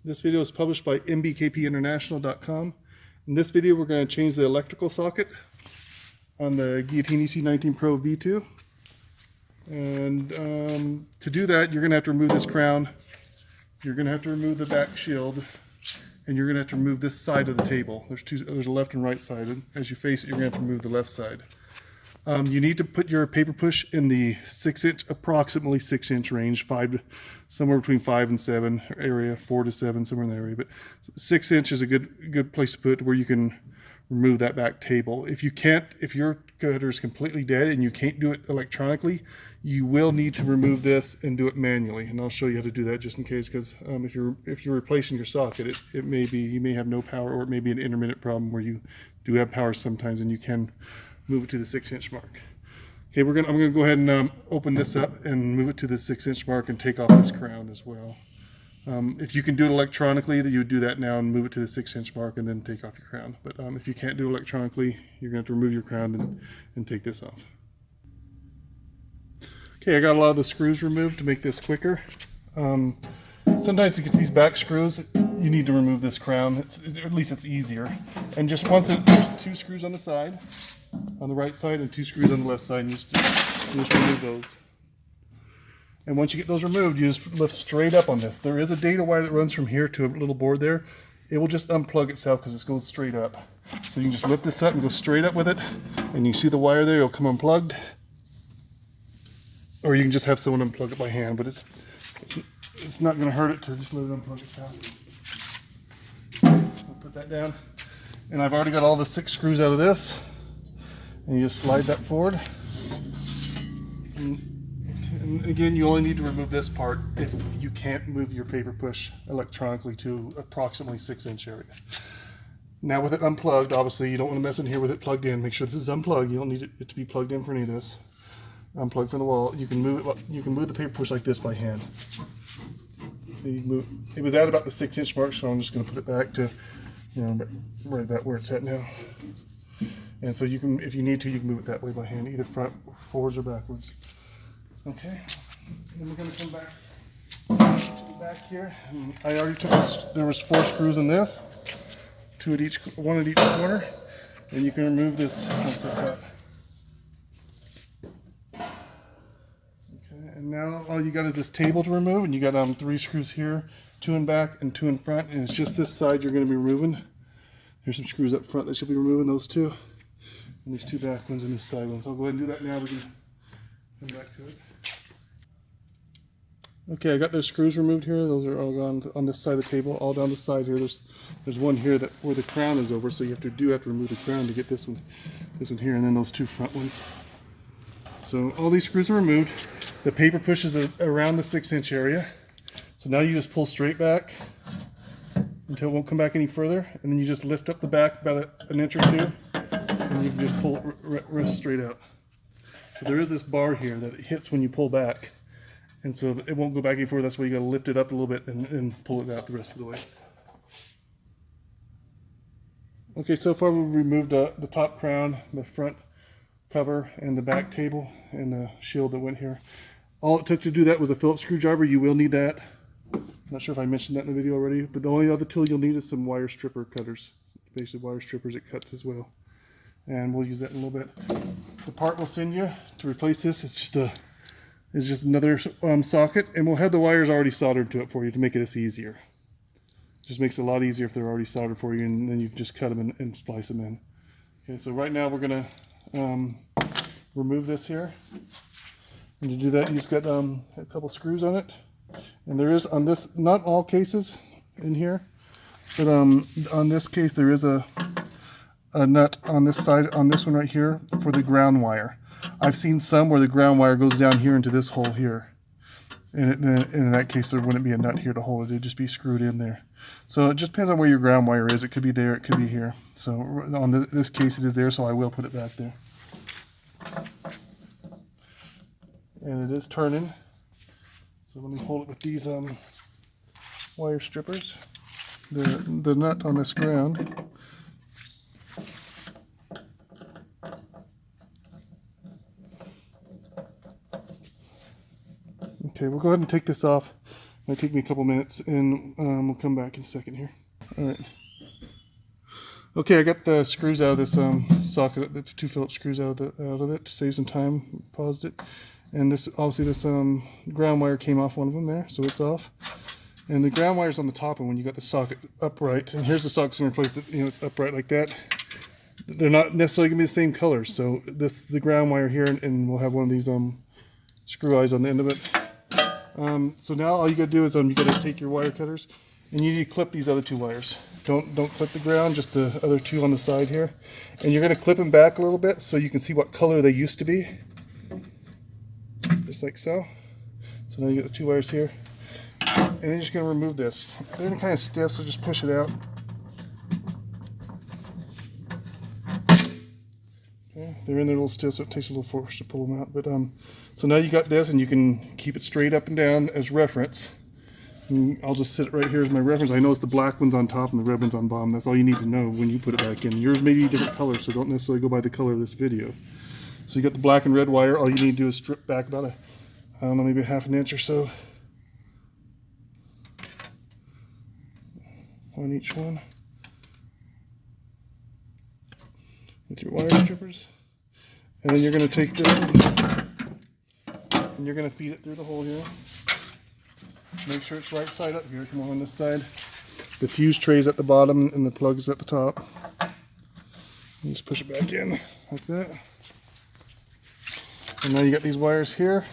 This video is published by mbkpinternational.com. In this video, we're going to change the electrical socket on the Guillotine EC19 Pro V2. And to do that, you're going to have to remove this crown. You're going to have to remove the back shield. And you're going to have to remove this side of the table. There's a left and right side. And as you face it, you're going to have to remove the left side. You need to put your paper push in the approximately 6-inch range, somewhere between 5 and 7 area, 4 to 7, somewhere in that area. But 6 inch is a good place to put it where you can remove that back table. If your cutter is completely dead and you can't do it electronically, you will need to remove this and do it manually. And I'll show you how to do that just in case, because if you're replacing your socket, you may have no power, or it may be an intermittent problem where you do have power sometimes and you can move it to the 6-inch mark. Okay, I'm gonna go ahead and open this up and move it to the 6-inch mark and take off this crown as well. If you can do it electronically, then you would do that now and move it to the 6-inch mark and then take off your crown. But if you can't do it electronically, you're gonna have to remove your crown and take this off. Okay, I got a lot of the screws removed to make this quicker. Sometimes to get these back screws, you need to remove this crown. At least it's easier. And just there's 2 screws on the side, on the right side, and 2 screws on the left side, and you just remove those. And once you get those removed, you just lift straight up on this. There is a data wire that runs from here to a little board there. It will just unplug itself because it's going straight up. So you can just lift this up and go straight up with it, and you see the wire there, it'll come unplugged. Or you can just have someone unplug it by hand, but it's not going to hurt it to just let it unplug itself. I'll put that down. And I've already got all the 6 screws out of this. And you just slide that forward. And again, you only need to remove this part if you can't move your paper push electronically to approximately 6-inch area. Now with it unplugged, obviously you don't want to mess in here with it plugged in. Make sure this is unplugged. You don't need it to be plugged in for any of this. Unplugged from the wall. You can move it. You can move the paper push like this by hand. It was at about the 6-inch mark, so I'm just going to put it back to, right about where it's at now. And so you can, if you need to, you can move it that way by hand, either forwards or backwards. Okay. Then we're going to come back to the back here. And I already took there was 4 screws in this, 1 at each corner, and you can remove this once it's out. And now all you got is this table to remove, and you got 3 screws here, 2 in back and 2 in front, and it's just this side you're going to be removing. There's some screws up front that you'll be removing, those 2, and these 2 back ones and this side ones. I'll go ahead and do that now. We can come back to it. Okay, I got those screws removed here. Those are all gone on this side of the table, all down the side here. There's one here where the crown is over, so you have to remove the crown to get this one here, and then those 2 front ones. So all these screws are removed. The paper push is around the 6-inch area. So now you just pull straight back until it won't come back any further. And then you just lift up the back about an inch or 2. And you can just pull it straight out. So there is this bar here that it hits when you pull back. And so it won't go back any further. That's why you got to lift it up a little bit and pull it out the rest of the way. Okay, so far we've removed the top crown, the front cover, and the back table, and the shield that went here. All it took to do that was a Phillips screwdriver. You will need that. I'm not sure if I mentioned that in the video already, but the only other tool you'll need is some wire stripper cutters. Basically wire strippers, it cuts as well. And we'll use that in a little bit. The part we'll send you to replace this is just another socket, and we'll have the wires already soldered to it for you to make this easier. Just makes it a lot easier if they're already soldered for you, and then you just cut them and splice them in. Okay, so right now we're gonna remove this here. And to do that, you've got a couple screws on it. And there is, on this, not all cases in here, but on this case there is a nut on this side, on this one right here, for the ground wire. I've seen some where the ground wire goes down here into this hole here. And in that case, there wouldn't be a nut here to hold it. It'd just be screwed in there. So it just depends on where your ground wire is. It could be there, it could be here. So on this case it is there, so I will put it back there. And it is turning. So let me hold it with these wire strippers. The nut on this ground. Okay, we'll go ahead and take this off. Might take me a couple minutes, and we'll come back in a second here. All right. Okay, I got the screws out of this socket, the 2 Phillips screws out of it to save some time. Paused it, and this obviously this ground wire came off one of them there, so it's off. And the ground wire's on the top, and when you got the socket upright, and here's the socket's going to replace the, it's upright like that. They're not necessarily going to be the same color, so this is the ground wire here, and we'll have one of these screw eyes on the end of it. So now all you got to do is you got to take your wire cutters, and you need to clip these other 2 wires. Don't clip the ground, just the other 2 on the side here. And you're going to clip them back a little bit so you can see what color they used to be, just like so. So now you get the 2 wires here. And then you're just going to remove this. They're kind of stiff, so just push it out. Okay, they're in there a little stiff, so it takes a little force to pull them out. But so now you got this, and you can keep it straight up and down as reference. And I'll just sit it right here as my reference. I know it's the black one's on top and the red one's on bottom. That's all you need to know when you put it back in. Yours may be different colors, so don't necessarily go by the color of this video. So you got the black and red wire. All you need to do is strip back about I don't know, maybe a ½ an inch or so on each one with your wire strippers, and then you're going to take this and you're going to feed it through the hole here. Make sure it's right side up here. Come on this side. The fuse tray's at the bottom and the plug is at the top. You just push it back in like that. And now you got these wires here,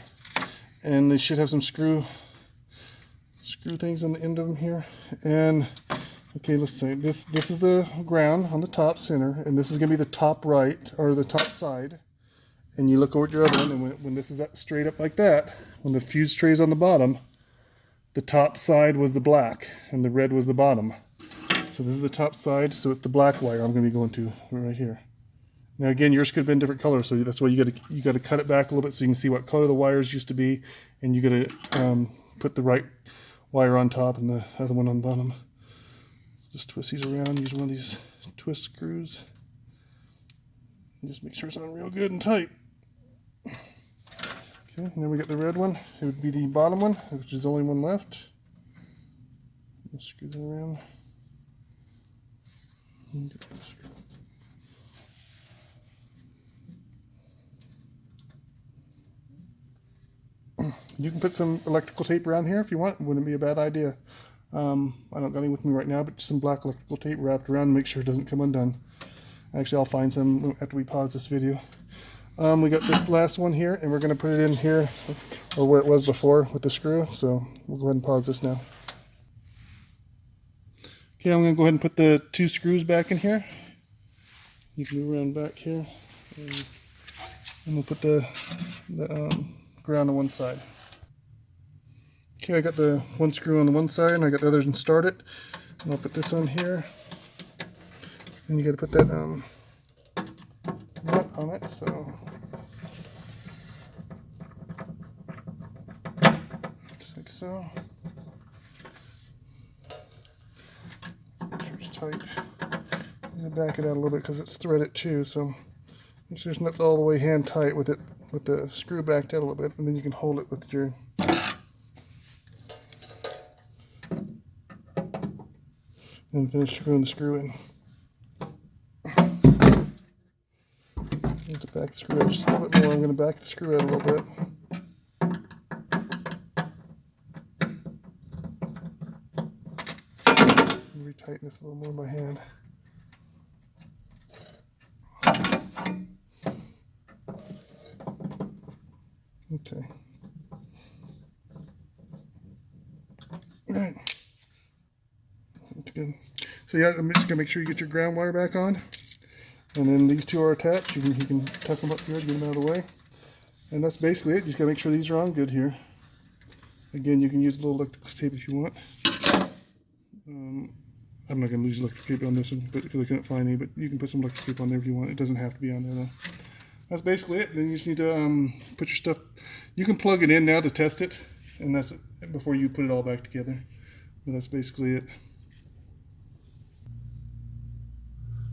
and they should have some screw things on the end of them here. And okay, let's say this is the ground on the top center, and this is going to be the top right, or the top side. And you look over at your other one, and when this is straight up like that, when the fuse tray is on the bottom, the top side was the black and the red was the bottom. So this is the top side, so it's the black wire I'm going to be going to right here. Now again, yours could have been different colors, so that's why you got to cut it back a little bit so you can see what color the wires used to be, and you got to put the right wire on top and the other one on the bottom. Just twist these around. Use one of these twist screws. And just make sure it's on real good and tight. Okay, and then we got the red one. It would be the bottom one, which is the only one left. Screw that around. You can put some electrical tape around here if you want. It wouldn't be a bad idea. I don't got any with me right now, but just some black electrical tape wrapped around to make sure it doesn't come undone. Actually, I'll find some after we pause this video. We got this last one here, and we're going to put it in here, or where it was before with the screw. So we'll go ahead and pause this now. Okay, I'm going to go ahead and put the 2 screws back in here. You can move around back here, and we'll put the ground on one side. Okay, I got the 1 screw on the one side, and I got the others and start it. And I'll put this on here, and you got to put that nut on it. So just like so. Make sure it's tight. I'm gonna back it out a little bit because it's threaded too. So make sure it's not all the way hand tight with it, with the screw backed out a little bit, and then you can hold it with your. And finish screwing the screw in. Need to back the screw out just a little bit more. I'm going to back the screw out a little bit. Retighten this a little more by hand. Okay. All right. That's good. So yeah, I'm just gonna make sure you get your ground wire back on, and then these 2 are attached. You can tuck them up here, get them out of the way, and that's basically it. You just gotta make sure these are on good here. Again, you can use a little electrical tape if you want. I'm not gonna use electrical tape on this one, but because I couldn't find any. But you can put some electrical tape on there if you want. It doesn't have to be on there though. That's basically it. Then you just need to put your stuff. You can plug it in now to test it, and that's it before you put it all back together. But that's basically it.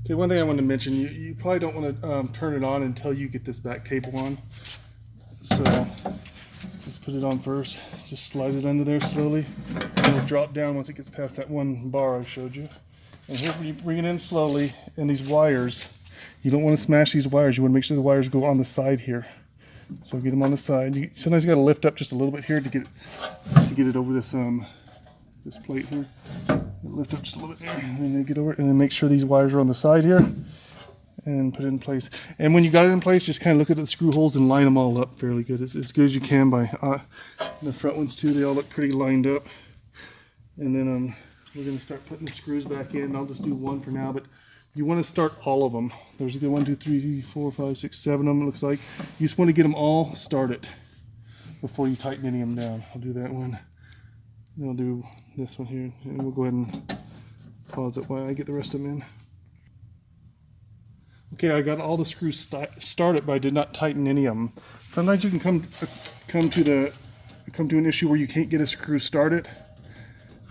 Okay, one thing I wanted to mention, you probably don't want to turn it on until you get this back cable on. So Just put it on first. Just slide it under there slowly. And it'll drop down once it gets past that one bar I showed you. And here you bring it in slowly. And these wires, you don't want to smash these wires. You want to make sure the wires go on the side here. So get them on the side. Sometimes you got to lift up just a little bit here to get it over this this plate here. Lift up just a little bit there, and then get over it, and then make sure these wires are on the side here. And put it in place. And when you got it in place, just kind of look at the screw holes and line them all up fairly good. As good as you can by the front ones too. They all look pretty lined up. And then we're going to start putting the screws back in. I'll just do one for now, but you want to start all of them. There's a good 1, 2, 3, 4, 5, 6, 7 of them. It looks like you just want to get them all started before you tighten any of them down. I'll do that one. Then I'll do this one here, and we'll go ahead and pause it while I get the rest of them in. Okay, I got all the screws started, but I did not tighten any of them. Sometimes you can come to an issue where you can't get a screw started,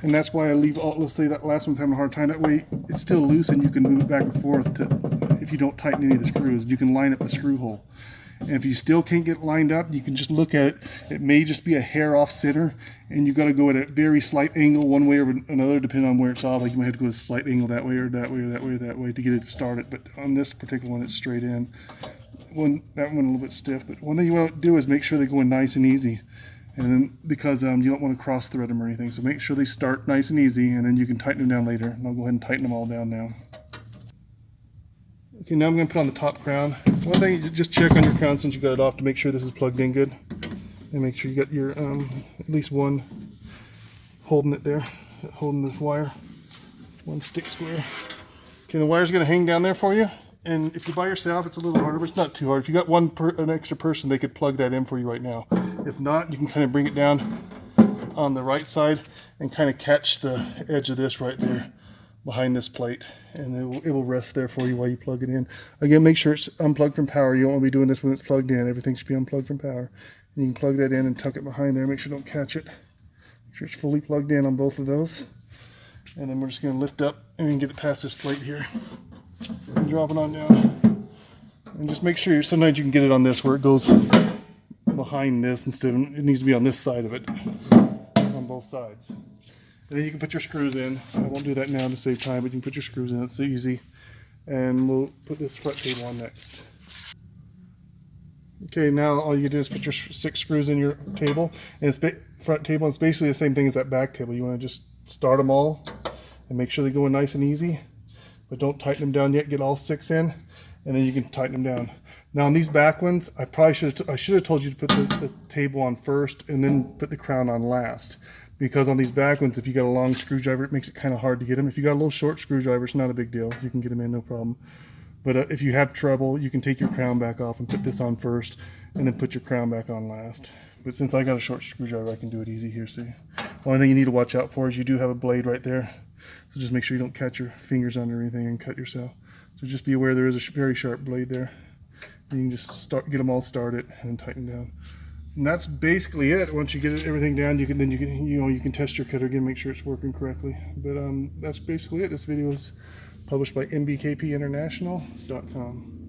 and that's why I leave all. Let's say that last one's having a hard time. That way, it's still loose, and you can move it back and forth. If you don't tighten any of the screws, you can line up the screw hole. And if you still can't get lined up, you can just look at it. It may just be a hair off center, and you got to go at a very slight angle one way or another, depending on where it's off. Like you might have to go a slight angle that way or that way or that way or that way to get it to start it. But on this particular one, it's straight in. That one a little bit stiff. But one thing you want to do is make sure they go in nice and easy. And then because you don't want to cross thread them or anything, so make sure they start nice and easy, and then you can tighten them down later. And I'll go ahead and tighten them all down now. Okay, now I'm going to put on the top crown. One thing, just check on your crown since you got it off to make sure this is plugged in good. And make sure you got your, at least one holding it there, holding the wire. One stick square. Okay, the wire's going to hang down there for you. And if you're by yourself, it's a little harder, but it's not too hard. If you got an extra person, they could plug that in for you right now. If not, you can kind of bring it down on the right side and kind of catch the edge of this right there behind this plate, and it will rest there for you while you plug it in. Again, make sure it's unplugged from power. You don't want to be doing this when it's plugged in. Everything should be unplugged from power. And you can plug that in and tuck it behind there. Make sure you don't catch it. Make sure it's fully plugged in on both of those. And then we're just going to lift up and get it past this plate here and drop it on down. And just make sure, sometimes you can get it on this where it goes behind this instead of, it needs to be on this side of it, on both sides. And then you can put your screws in. I won't do that now to save time, but you can put your screws in. It's easy. And we'll put this front table on next. Okay, now all you do is put your 6 screws in your table. And it's front table. It's basically the same thing as that back table. You want to just start them all and make sure they go in nice and easy. But don't tighten them down yet. Get all 6 in, and then you can tighten them down. Now on these back ones, I should have told you to put the table on first and then put the crown on last. Because on these back ones, if you got a long screwdriver, it makes it kind of hard to get them. If you got a little short screwdriver, it's not a big deal. You can get them in, no problem. But if you have trouble, you can take your crown back off and put this on first, and then put your crown back on last. But since I got a short screwdriver, I can do it easy here. So the only thing you need to watch out for is you do have a blade right there. So just make sure you don't catch your fingers under anything and cut yourself. So just be aware there is a very sharp blade there. You can just get them all started and then tighten down. And that's basically it. Once you get everything down, you can test your cutter again, make sure it's working correctly. But that's basically it. This video is published by mbkpinternational.com.